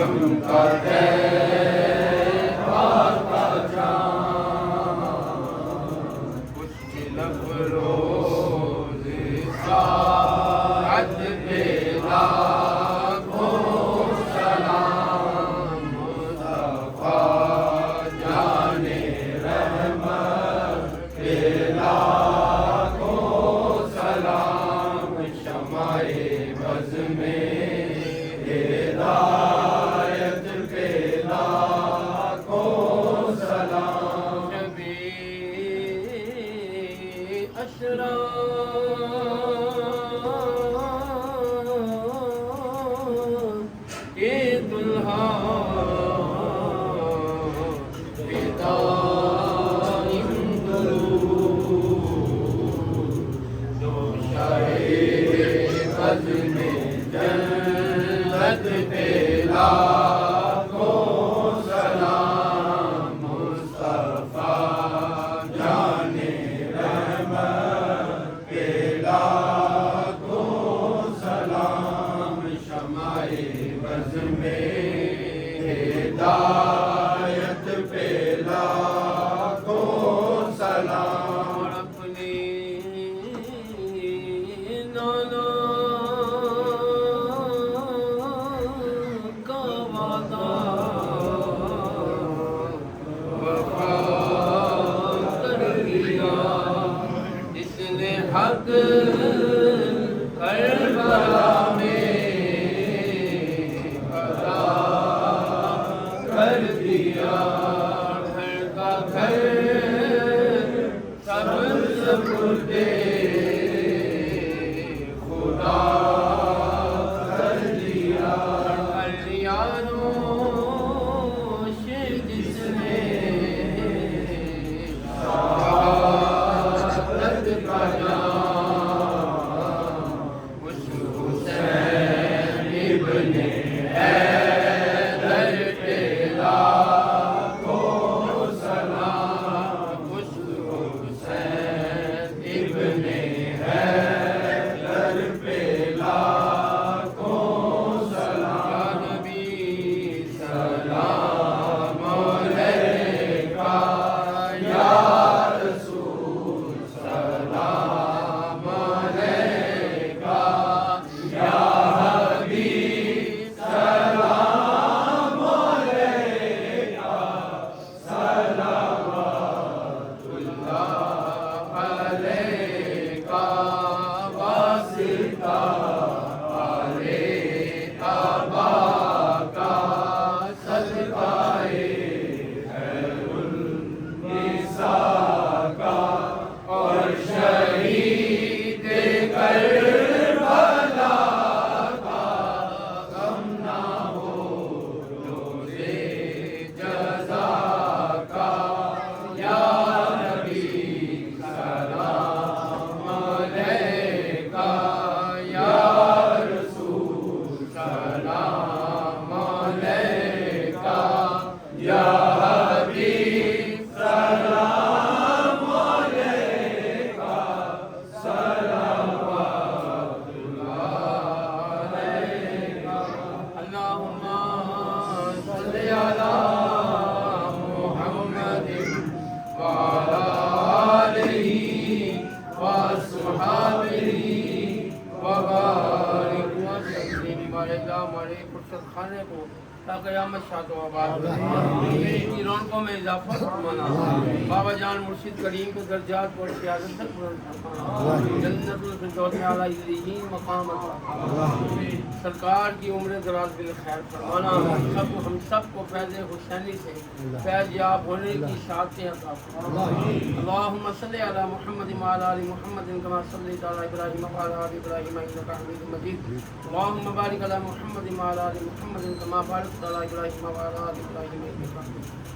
चमका है आका चाँद, कुछ लबरोज़ साअत पे लाखों सलाम, मुस्तफ़ा जाने रहमत पे लाखों सलाम, शमाए बज़ में हिदायत पे लाखों सलाम, नबी अशरफ के दुल्हा पिता जो शाये बज़ में जन्नत पे लाखों सलाम, मुस्तफ़ा जाने रहमत पे लाखों सलाम, शमाए बज़ में हिदायत पे लाखों सलाम, अपने नाना का वादा वफा कर दिया, जिसने हक करबला में अदा कर दिया, घर का घर सब सपुर्दे खुदा कर दिया, अलियारोश जिसने शहादत का जाम, उस हुसैन इब्ने हैदर पे लाखों सलाम, उस हुसैन इब्ने हैदर पे लाखों सलाम, या नबी सलाम अलैका, या रसूल सलाम अलैका, या हबीब सलाम अलैका, सलावतुल्लाह अलैका, वासिता अलैका बाका, सदकाए खैरुल निसा का और शहीद करबला का, गम ना हो रोज़े जज़ा का, या नबी सलाम अलैका, या रसूल सलाम अलैका, या हबीब सलाम अलैका, सलावतुल्लाह अलैका, अल्लाहुम्मा सल्लि अला मुहम्मदिन व अला आलिहि व अस्हाबिहि व बारिक व सल्लिम, हमारे फुर्सत खाने को क़यामत शादो आबाद की रौनकों में इजाफा फरमाना, बाबा जान मुर्शिद करीम के दर्जात और क़यादत तक बुलंद फरमाना, जन्नतुल फिरदौस आला इल्लियीन मकाम अता फरमाना, सरकार की उम्र दराज बिल खैर फरमाना, सबको हम सबको फैज़ हुसैनी से फैज़ याब होने की शाअतें अता फरमाना, अल्लाहुम्मा सल्लि अला मुहम्मद व अला आलि मुहम्मद कमा सल्लैता अला इब्राहीम व अला आलि इब्राहीम इन्नका हमीदुम मजीद, अल्लाहुम्मा बारिक अला मुहम्मद व अला आलि मुहम्मद कमा बारकता अला इब्राहीम व अला आलि इब्राहीम इन्नका हमीदुम मजीद।